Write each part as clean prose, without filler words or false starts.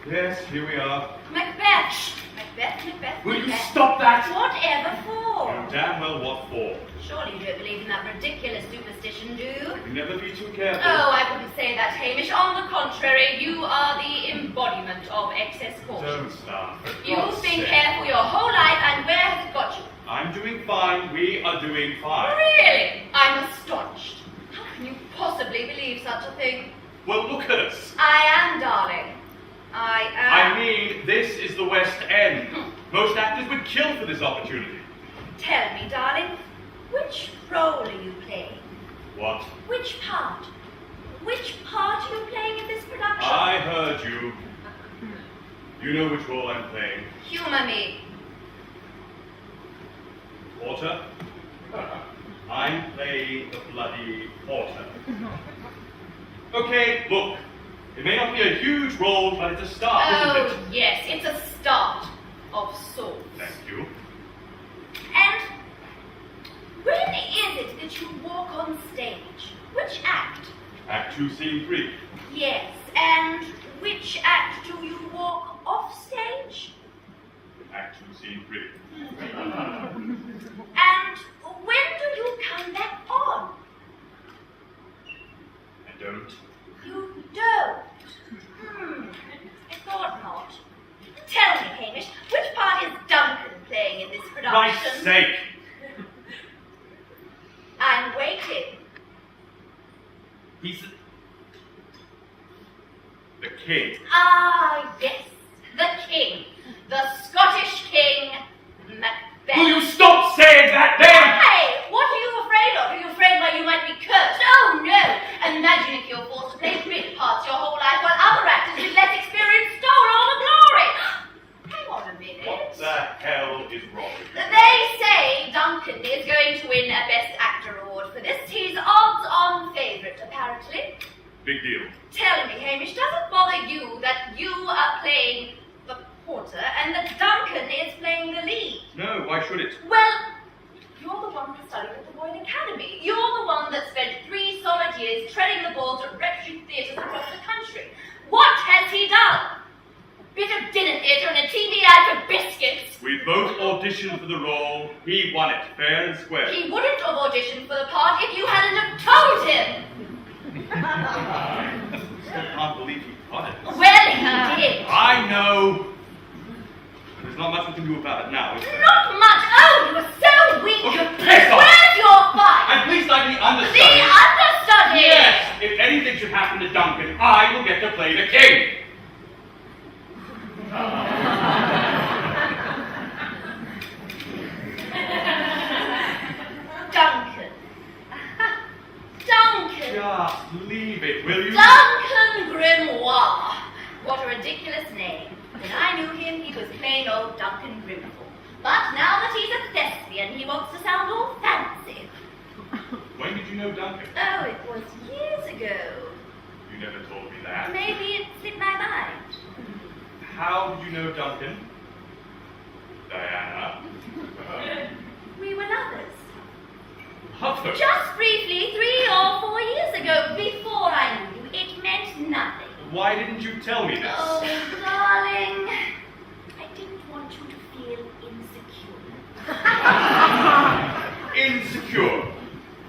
Yes, here we are. Macbeth. Macbeth. Will you stop that? Whatever for? You know damn well what for. Surely you don't believe in that ridiculous superstition, do you? You never be too careful. Oh, I wouldn't say that, Hamish. On the contrary, you are the embodiment of excess caution. Don't start. for You've God's been sake. careful your whole life, and where has it got you? I'm doing fine. We are doing fine. Really? I'm astonished. How can you possibly believe such a thing? Well, look at us. I am, darling. I am. I mean, this is the West End. Most actors would kill for this opportunity. Tell me, darling, which role are you playing? What? Which part? Which part are you playing in this production? I heard you. You know which role I'm playing. Humor me. Porter? I'm playing the bloody porter. Okay, look. It may not be a huge role, but it's a start, isn't it? Oh, yes, it's a start of sorts. Thank you. And when is it that you walk on stage? Which act? Act 2, Scene 3. Yes, and which act do you walk off stage? Act 2, Scene 3. And when do you come back on? I don't. You don't. I thought not. Tell me, Hamish, which part is Duncan playing in this production? Christ's sake! I'm waiting. He's the king. Ah, yes, the king. The Scottish king, Macbeth. Will you stop saying that name? Hey, what are you afraid of? Are you afraid why you might be cursed? Oh, no. Imagine if you're forced to play bit parts your whole life while other actors with less experience stole all the glory. Hang on a minute. What the hell is wrong with you? They say Duncan is going to win a Best Actor award for this. He's odds-on favourite, apparently. Big deal. Tell me, Hamish, does it bother you that you are playing the porter and that Duncan is playing the lead? No, why should it? Well, you're the one who studied at the Royal Academy. You're the one that spent 3 solid years treading the boards at repertory theatres across the country. What has he done? A bit of dinner theatre and a TV ad for biscuits. We both auditioned for the role. He won it, fair and square. He wouldn't have auditioned for the part if you hadn't have told him. I still can't believe he got it. Well, he did. I know. There's not much we can do about it now, is there? Not much. Oh, you were so weak. Okay, piss off. Where's your fight? And please like the The understudy. understudy. Yes, if anything should happen to Duncan, I will get to play the king. Duncan. Duncan. Just leave it, will you? Duncan Grimoire. What a ridiculous name. When I knew him, he was plain old Duncan Grimble. But now that he's a thespian, he wants to sound all fancy. When did you know Duncan? Oh, it was years ago. You never told me that. Maybe it slipped my mind. How did you know Duncan? Diana. We were lovers. Lovers? Just briefly, 3 or 4 years ago, before I knew you. It meant nothing. Why didn't you tell me this? Oh, darling. I didn't want you to feel insecure. Insecure?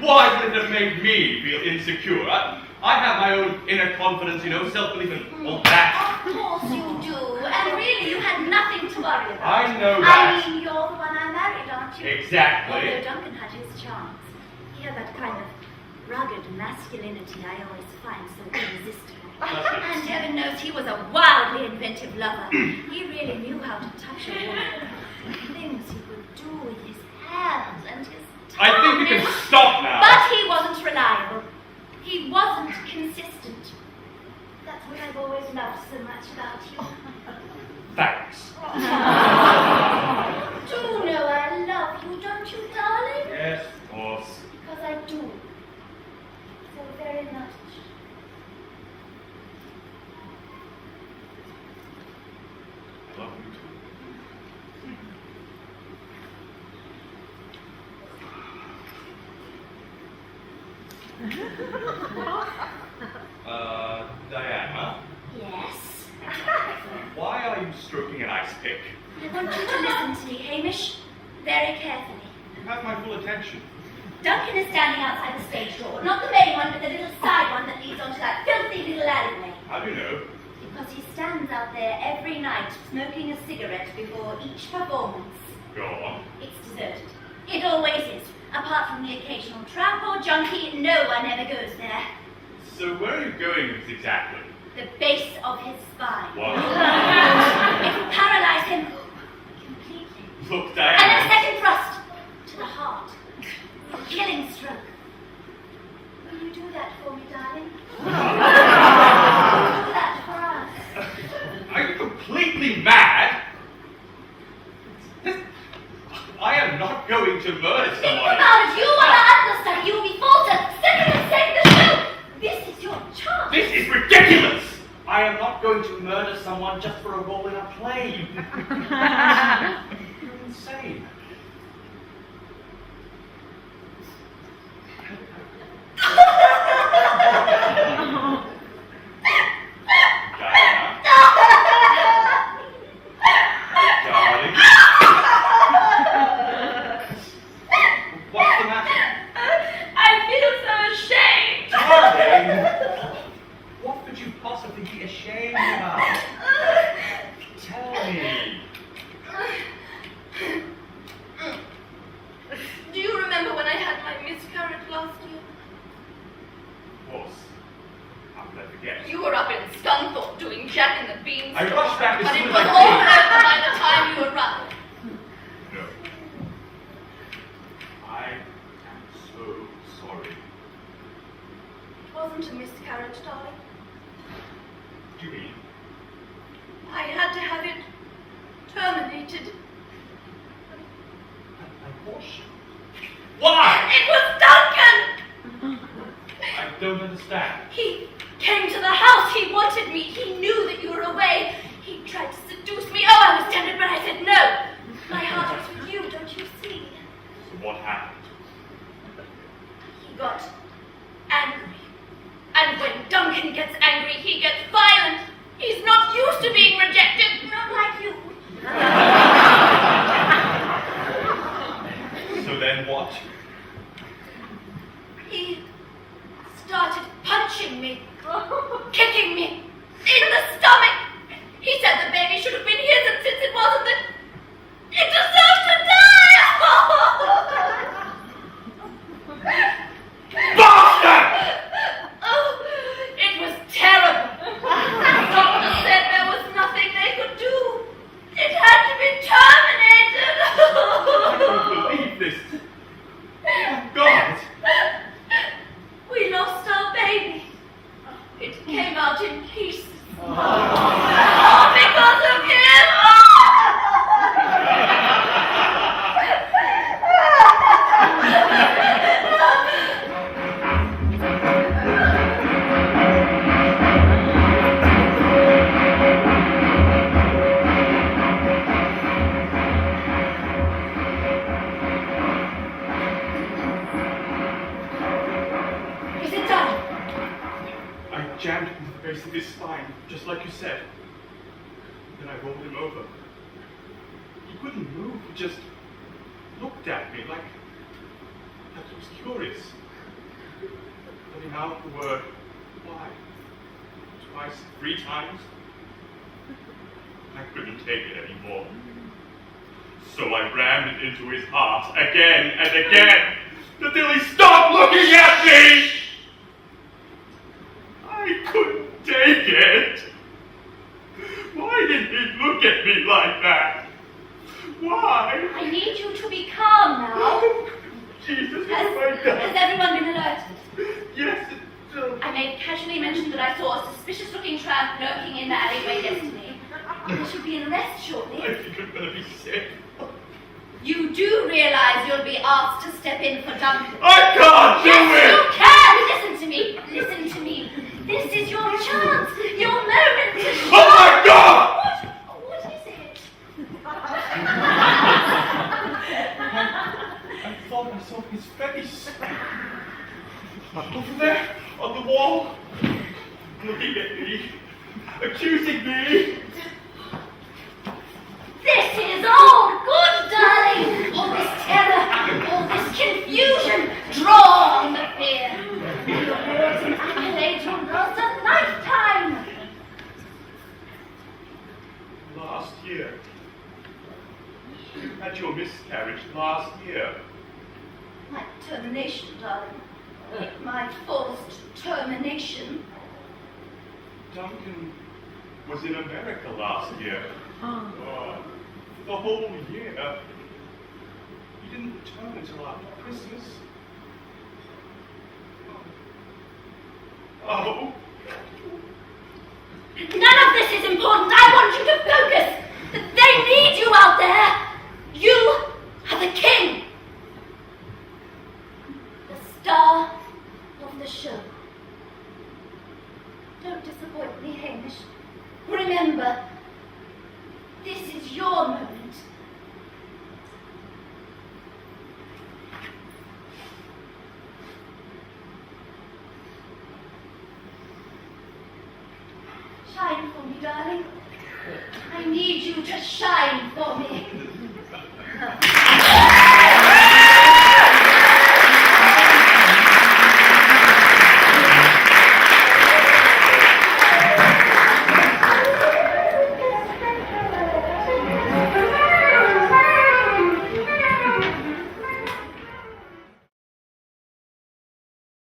Why would it have made me feel insecure? I have my own inner confidence, you know, self-belief and all that. Of course you do. And really, you had nothing to worry about. I know that. I mean, you're the one I married, aren't you? Exactly. Although Duncan had his charms. He had that kind of rugged masculinity I always find so irresistible. And heaven knows he was a wildly inventive lover. He really knew how to touch a woman. The things he could do with his hands and his tongue. I think you can stop now. But he wasn't reliable. He wasn't consistent. That's what I've always loved so much about you. Thanks. Do know I love you, don't you, darling? Yes, of course. Because I do. So very much. I love you too. Diana? Yes. want you to listen to me, Hamish, very carefully. You have my full attention. Duncan is standing outside the stage door. Not the main one, but the little side one that leads onto that filthy little alleyway. How do you know? Because he stands out there every night smoking a cigarette before each performance. Go on. It's deserted. It always is. Apart from the occasional tramp or junkie, no one ever goes there. So where are you going with this exactly? The base of his spine. What? It will paralyze him completely. Look, And Diana. a second thrust to the heart. A killing stroke. Will you do that for me, darling? Will you do that for us? Are you completely mad? I am not going to murder Think someone. about it. You are the understudy. You will be faltered. Second and second the show. This is your chance. This is ridiculous! I am not going to murder someone just for a role in a play. You're insane. Diana? Darling? What's the matter? I feel so ashamed. Darling! What could you possibly be ashamed about? Tell me. Do you remember when I had my miscarriage last year? Of course. How could I forget? You were up in Scunthorpe doing Jack and the Beanstalk. I rushed back as but soon it as was I all could. over by the time you arrived. No. I am so sorry. It wasn't a miscarriage, darling. What do you mean? I had to have it terminated. An abortion? Why? It was Duncan! I don't understand. He came to the house. He wanted me. He knew that you were away. He tried to seduce me. Oh, I was tempted, but I said no. My heart was with you, don't you see? So what happened? He got angry. And when Duncan gets angry, he gets violent. He's not used to being rejected. Not like you. So then what? He started punching me, kicking me in the stomach. He said the baby should have been his, and since it wasn't, that it deserved to die. Bastard! Oh, it was terrible. The doctor said there was nothing they could do. It had to be terminated. I don't believe this. Oh, God! We lost our baby. It came out in pieces. Because of him. Is it done? I jammed him to the base of his spine, just like you said. Then I rolled him over. He couldn't move, he just looked at me like he was curious. Letting out the word, why? Twice, 3 times. I couldn't take it anymore. So I rammed it into his heart again and again until he stopped looking at me! I couldn't take it. Why did he look at me like that? Why? I need you to be calm now. Oh, Jesus, what have I Has done? everyone been alerted? Yes, I may casually mention that I saw a suspicious-looking tramp lurking in the alleyway yesterday. There should be an arrest shortly. I think I'm gonna be sick. You do realize you'll be asked to step in for Duncan. I can't do Yes, it! you can! Listen to me. Listen to me. This is your chance. Your moment to Oh my God! What is it? I thought I saw his face. Over there, on the wall, looking at me, accusing me. This is miscarriage last year. My termination, darling. My forced termination. Duncan was in America last year. The whole year. He didn't return until after Christmas. Oh. None of this is important. I want you to focus. They need you out there. You are the king. The star of the show. Don't disappoint me, Hamish. Remember, this is your moment. Shine for me, darling. I need you to shine for me.